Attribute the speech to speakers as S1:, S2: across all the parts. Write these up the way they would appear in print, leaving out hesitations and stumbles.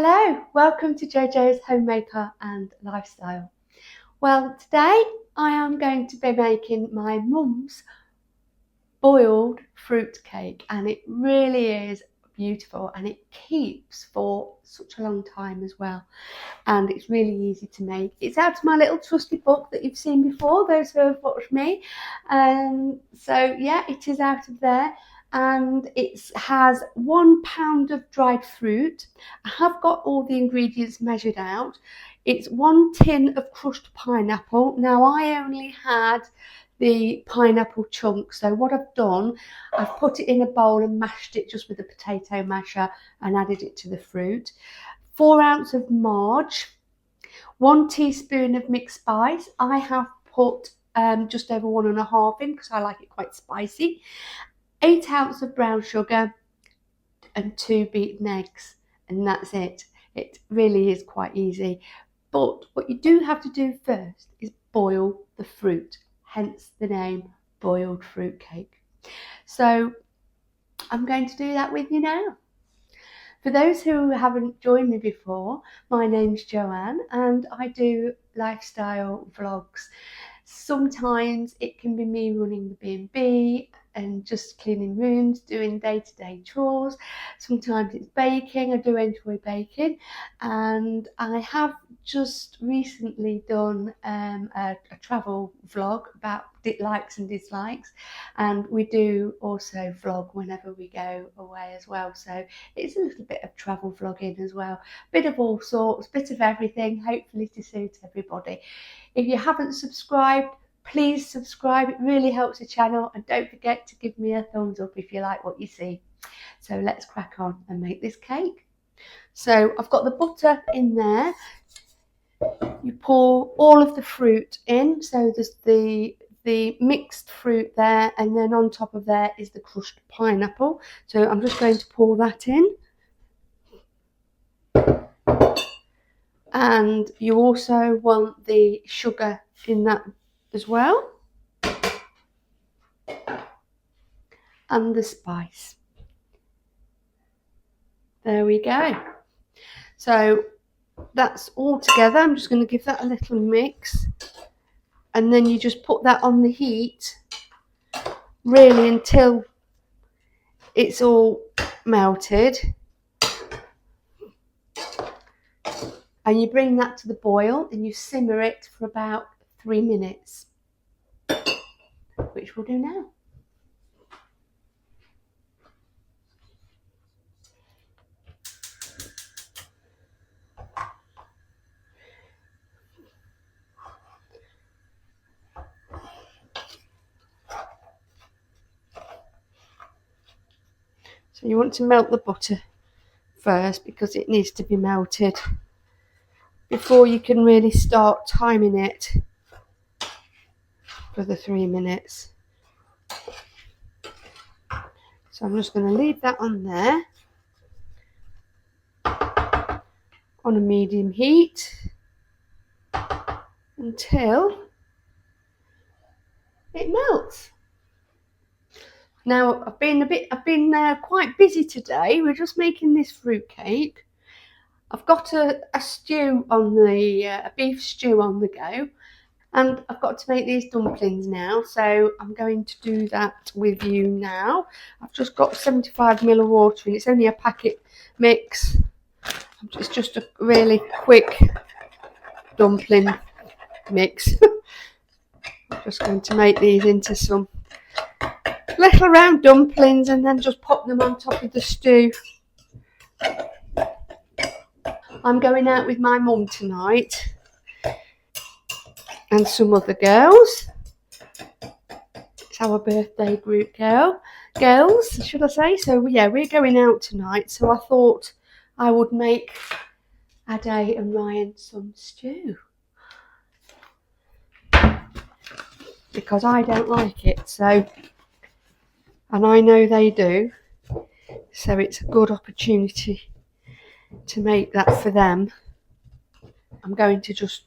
S1: Hello, welcome to JoJo's Homemaker and Lifestyle. Well, today I am going to be making my mum's boiled fruit cake, and it really is beautiful and it keeps for such a long time as well, and it's really easy to make. It's out of my little trusty book that you've seen before, those who have watched me, so yeah, it is out of there. And it has 1 pound of dried fruit. I have got all the ingredients measured out. It's 1 tin of crushed pineapple. Now I only had the pineapple chunks, so what I've done, I've put it in a bowl and mashed it just with a potato masher and added it to the fruit. 4 ounces of marge, 1 teaspoon of mixed spice. I have put just over 1.5 in because I like it quite spicy. 8 ounces of brown sugar and 2 beaten eggs, and that's it. It really is quite easy. But what you do have to do first is boil the fruit, hence the name boiled fruit cake. So I'm going to do that with you now. For those who haven't joined me before, my name's Joanne and I do lifestyle vlogs. Sometimes it can be me running the B&B and just cleaning rooms, doing day-to-day chores. Sometimes it's baking. I do enjoy baking, and I have just recently done a travel vlog about likes and dislikes, and we do also vlog whenever we go away as well, so it's a little bit of travel vlogging as well, bit of all sorts, bit of everything, hopefully to suit everybody. If you haven't subscribed, please subscribe. It really helps the channel, and don't forget to give me a thumbs up if you like what you see. So let's crack on and make this cake. So I've got the butter in there. You pour all of the fruit in, so there's the mixed fruit there, and then on top of there is the crushed pineapple. So I'm just going to pour that in. And you also want the sugar in that as well, and the spice. There we go. So that's all together. I'm just going to give that a little mix, and then you just put that on the heat really until it's all melted, and you bring that to the boil and you simmer it for about 3 minutes, which we'll do now. So you want to melt the butter first because it needs to be melted before you can really start timing it for the 3 minutes. So I'm just going to leave that on there on a medium heat until it melts. Now I've been quite busy today. We're just making this fruit cake. I've got a stew on the a beef stew on the go, and I've got to make these dumplings now, so I'm going to do that with you now. I've just got 75 ml of water in. It's only a packet mix. It's just a really quick dumpling mix. I'm just going to make these into some little round dumplings and then just pop them on top of the stew. I'm going out with my mum tonight and some other girls. It's our birthday group girls, should I say. So yeah, we're going out tonight, so I thought I would make Ade and Ryan some stew, because I don't like it, so, and I know they do, so it's a good opportunity to make that for them. I'm going to just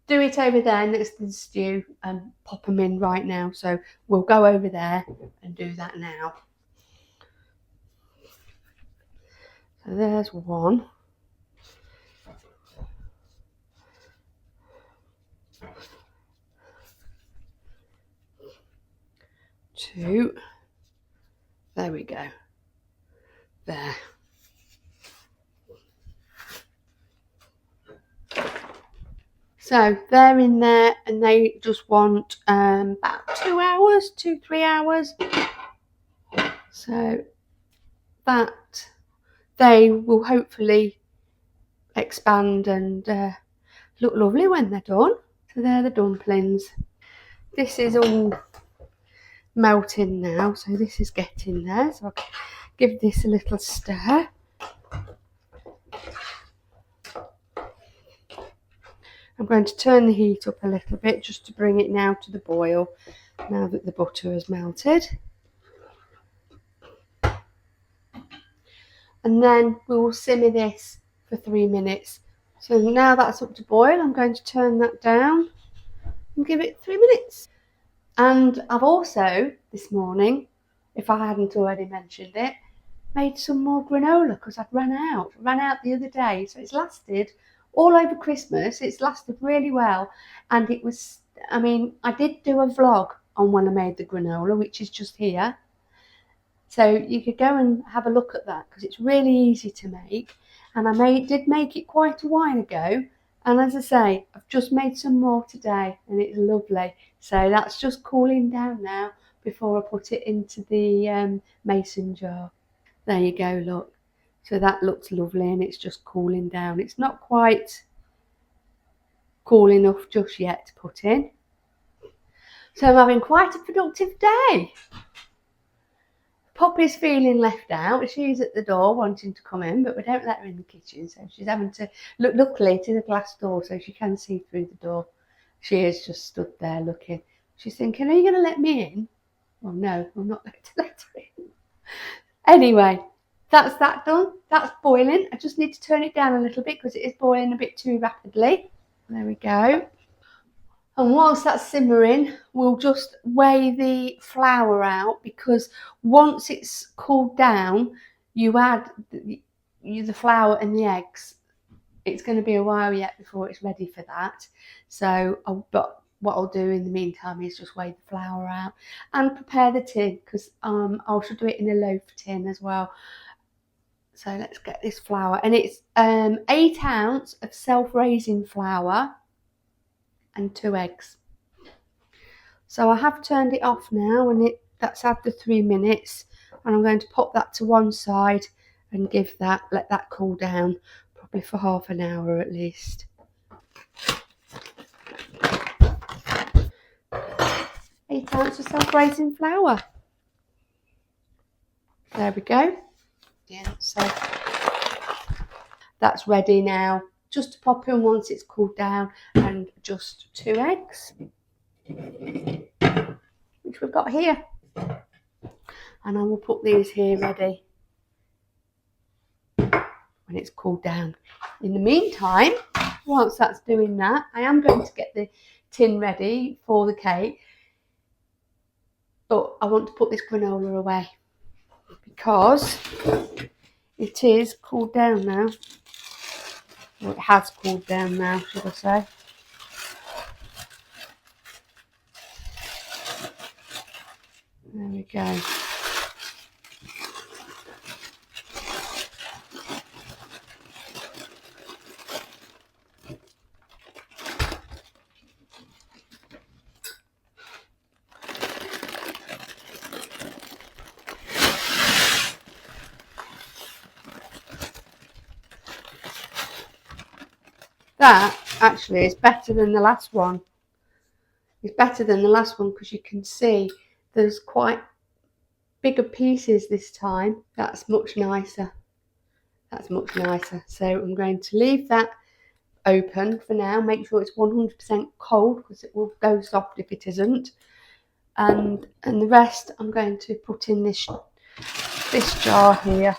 S1: do it over there next to the stew and pop them in right now, so we'll go over there and do that now. So there's one. Two. There we go. There. So they're in there and they just want about 2 hours, 2-3 hours. So that they will hopefully expand and look lovely when they're done. So they're the dumplings. This is all melting now, so this is getting there. So I'll give this a little stir. I'm going to turn the heat up a little bit just to bring it now to the boil, now that the butter has melted. And then we will simmer this for 3 minutes. So now that's up to boil, I'm going to turn that down and give it 3 minutes. And I've also, this morning, if I hadn't already mentioned it, made some more granola because I'd run out the other day. So it's lasted all over Christmas. It's lasted really well. And it was, I did do a vlog on when I made the granola, which is just here. So you could go and have a look at that because it's really easy to make. And I did make it quite a while ago. And as I say, I've just made some more today and it's lovely. So that's just cooling down now before I put it into the mason jar. There you go, look. So that looks lovely and it's just cooling down. It's not quite cool enough just yet to put in. So I'm having quite a productive day. Poppy's feeling left out. She's at the door wanting to come in, but we don't let her in the kitchen, so she's having to look. Luckily, it is a glass door, so she can see through the door. She is just stood there looking. She's thinking, are you going to let me in? Well, no, I'm not going to let her in. Anyway, that's that done. That's boiling. I just need to turn it down a little bit because it is boiling a bit too rapidly. There we go. And whilst that's simmering, we'll just weigh the flour out because once it's cooled down, you add the flour and the eggs. It's going to be a while yet before it's ready for that. So, but what I'll do in the meantime is just weigh the flour out and prepare the tin because I should do it in a loaf tin as well. So let's get this flour, and it's 8 ounces of self-raising flour and 2 eggs. So I have turned it off now, and that's had the 3 minutes, and I'm going to pop that to one side and let that cool down, probably for half an hour at least. 8 ounces of self-raising flour. There we go. Yeah, so that's ready now. Just to pop in once it's cooled down, and just 2 eggs, which we've got here. And I will put these here ready when it's cooled down. In the meantime, whilst that's doing that, I am going to get the tin ready for the cake. But I want to put this granola away because it is cooled down now. Well, it has cooled down now, should I say. There we go. That actually is better than the last one. It's better than the last one because you can see there's quite bigger pieces this time. That's much nicer. That's much nicer. So I'm going to leave that open for now. Make sure it's 100% cold because it will go soft if it isn't. And the rest I'm going to put in this jar here.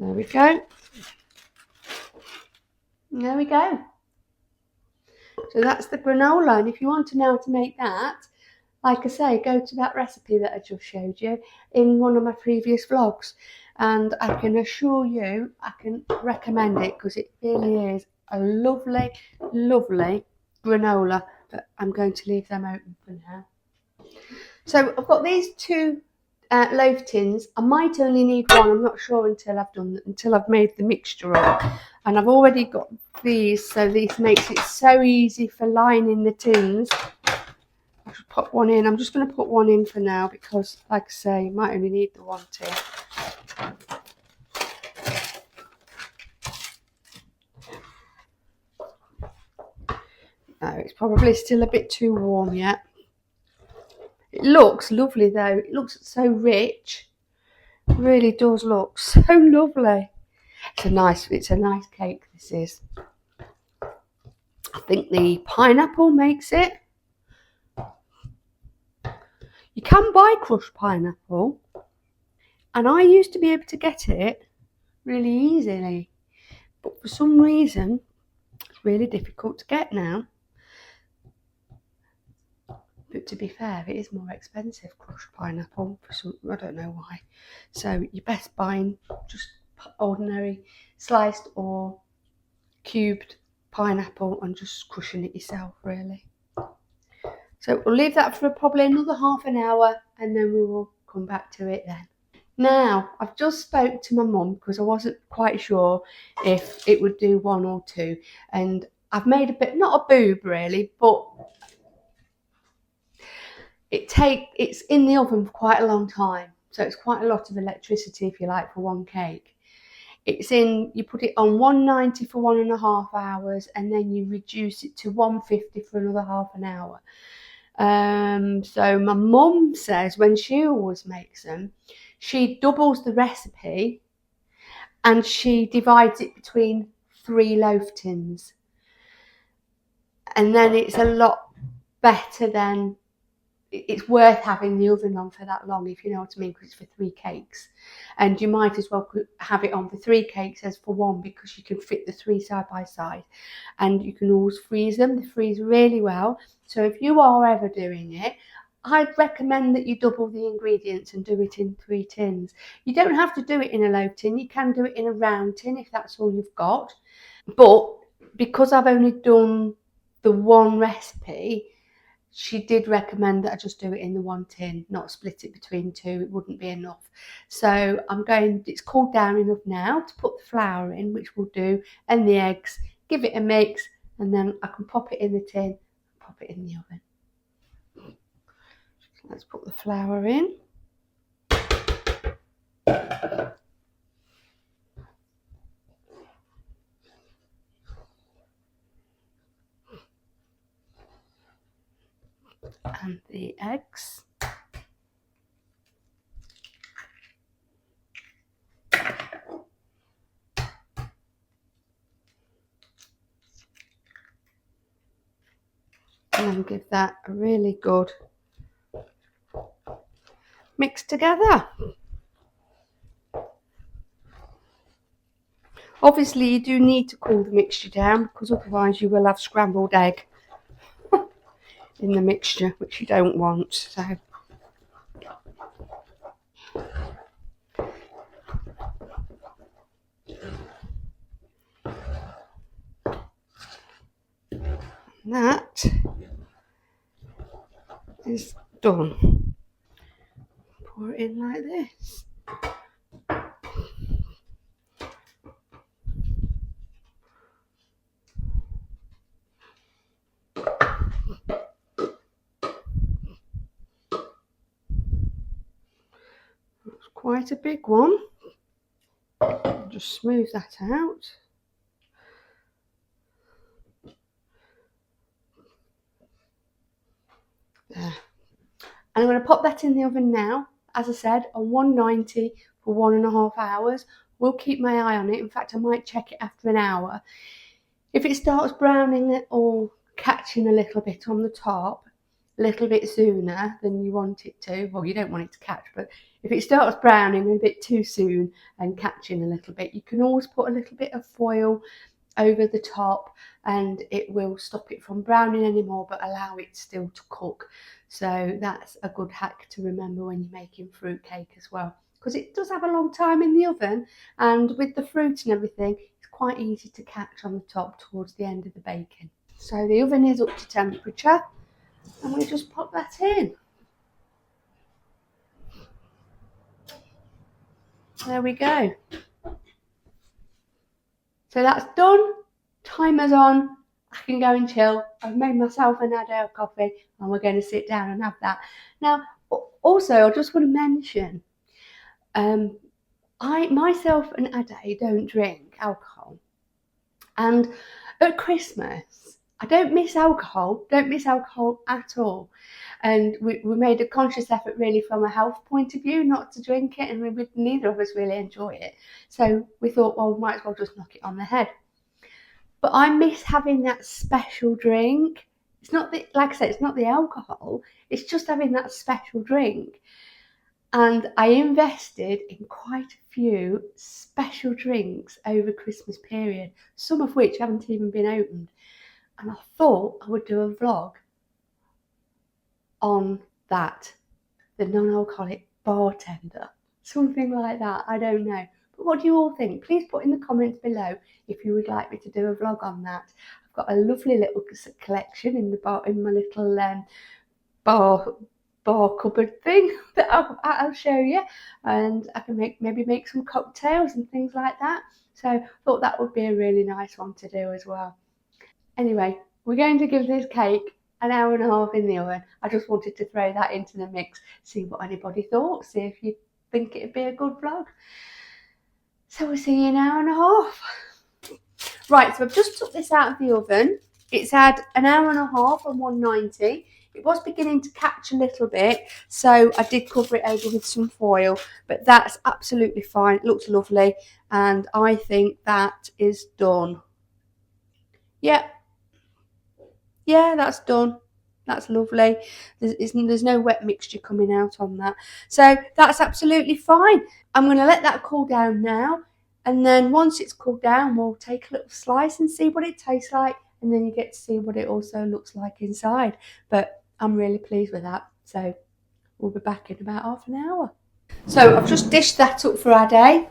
S1: There we go. There we go. So that's the granola, and if you want to know how to make that, like I say, go to that recipe that I just showed you in one of my previous vlogs, and I can assure you, I can recommend it because it really is a lovely, lovely granola. But I'm going to leave them open for now. So I've got these two loaf tins. I might only need one. I'm not sure until I've made the mixture up. And I've already got these, so this makes it so easy for lining the tins. I should put one in. I'm just going to put one in for now because, like I say, you might only need the one tin. No, it's probably still a bit too warm yet. It looks lovely though. It looks so rich. It really does look so lovely. It's a nice cake, this is. I think the pineapple makes it. You can buy crushed pineapple, and I used to be able to get it really easily, but for some reason it's really difficult to get now. But to be fair, it is more expensive, crushed pineapple, for some, I don't know why. So you're best buying just ordinary sliced or cubed pineapple and just crushing it yourself, really. So we'll leave that for probably another half an hour, and then we will come back to it then. Now, I've just spoke to my mum because I wasn't quite sure if it would do one or two, and I've made a bit, not a boob really, but it's in the oven for quite a long time, so it's quite a lot of electricity, if you like, for one cake. You put it on 190 for 1.5 hours, and then you reduce it to 150 for another half an hour. So my mum says when she always makes them, she doubles the recipe and she divides it between 3 loaf tins, and then it's a lot better than, it's worth having the oven on for that long, if you know what I mean, because it's for 3 cakes, and you might as well have it on for 3 cakes as for one, because you can fit the 3 side by side, and you can always freeze them. They freeze really well. So if you are ever doing it, I'd recommend that you double the ingredients and do it in 3 tins. You don't have to do it in a loaf tin. You can do it in a round tin if that's all you've got. But because I've only done the one recipe, she did recommend that I just do it in the one tin, not split it between 2. It wouldn't be enough. So it's cooled down enough now to put the flour in, which we'll do, and the eggs, give it a mix, and then I can pop it in the tin, pop it in the oven. Let's put the flour in. And the eggs. And then give that a really good mix together. Obviously you do need to cool the mixture down, because otherwise you will have scrambled egg in the mixture, which you don't want. So that is done. Pour it in like this. That's quite a big one. Just smooth that out. There. And I'm going to pop that in the oven now, as I said, on 190 for 1.5 hours. We'll keep my eye on it. In fact, I might check it after an hour. If it starts browning or catching a little bit on the top, a little bit sooner than you want it to, well, you don't want it to catch, but if it starts browning a bit too soon and catching a little bit, you can always put a little bit of foil over the top, and it will stop it from browning anymore but allow it still to cook. So that's a good hack to remember when you're making fruit cake as well, because it does have a long time in the oven, and with the fruit and everything, it's quite easy to catch on the top towards the end of the baking. So the oven is up to temperature, and we just pop that in. There we go. So that's done. Timer's on. I can go and chill. I've made myself an Ade coffee, and we're going to sit down and have that. Now, also, I just want to mention, I myself and Ade don't drink alcohol, and at Christmas I don't miss alcohol at all. And we made a conscious effort, really, from a health point of view, not to drink it, and neither of us really enjoy it. So we thought, well, we might as well just knock it on the head. But I miss having that special drink. It's not the, like I said, it's not the alcohol. It's just having that special drink. And I invested in quite a few special drinks over Christmas period, some of which haven't even been opened. And I thought I would do a vlog on that, the non-alcoholic bartender, something like that. I don't know. But what do you all think? Please put in the comments below if you would like me to do a vlog on that. I've got a lovely little collection in the bar, in my little bar cupboard thing that I'll show you, and I can maybe make some cocktails and things like that. So I thought that would be a really nice one to do as well. Anyway, we're going to give this cake an hour and a half in the oven. I just wanted to throw that into the mix, see what anybody thought, see if you think it'd be a good vlog. So we'll see you in an hour and a half. Right, so I've just took this out of the oven. It's had an hour and a half on 190. It was beginning to catch a little bit, so I did cover it over with some foil, but that's absolutely fine. It looks lovely, and I think that is done. Yeah, that's done. That's lovely. There's no wet mixture coming out on that, so that's absolutely fine. I'm going to let that cool down now, and then once it's cooled down, we'll take a little slice and see what it tastes like, and then you get to see what it also looks like inside. But I'm really pleased with that, so we'll be back in about half an hour. So I've just dished that up for Ade.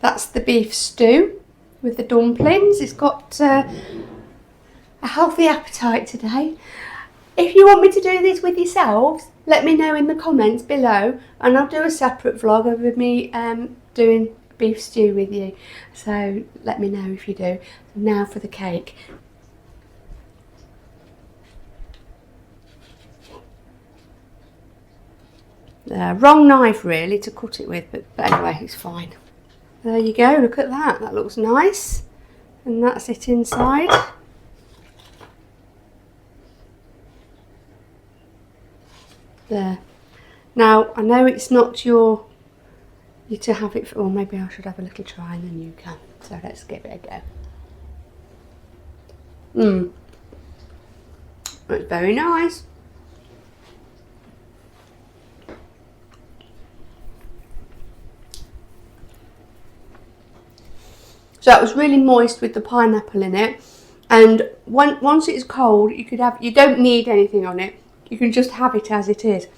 S1: That's the beef stew with the dumplings. It's got a healthy appetite today. If you want me to do this with yourselves, let me know in the comments below, and I'll do a separate vlog of me doing beef stew with you. So let me know if you do. Now for the cake. Wrong knife really to cut it with, but anyway, it's fine. There you go, look at that. That looks nice. And that's it inside. There. Now, I know it's not you to have it, or maybe I should have a little try and then you can. So let's give it a go. It's very nice. So that was really moist with the pineapple in it. And once it's cold, you don't need anything on it. You can just have it as it is.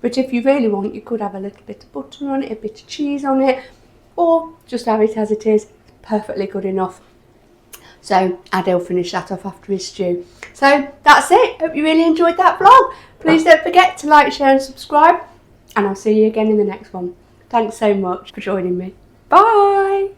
S1: But if you really want, you could have a little bit of butter on it, a bit of cheese on it, or just have it as it is. It's perfectly good enough. So Ade will finish that off after his stew. So that's it. Hope you really enjoyed that vlog. Please don't forget to like, share and subscribe. And I'll see you again in the next one. Thanks so much for joining me. Bye.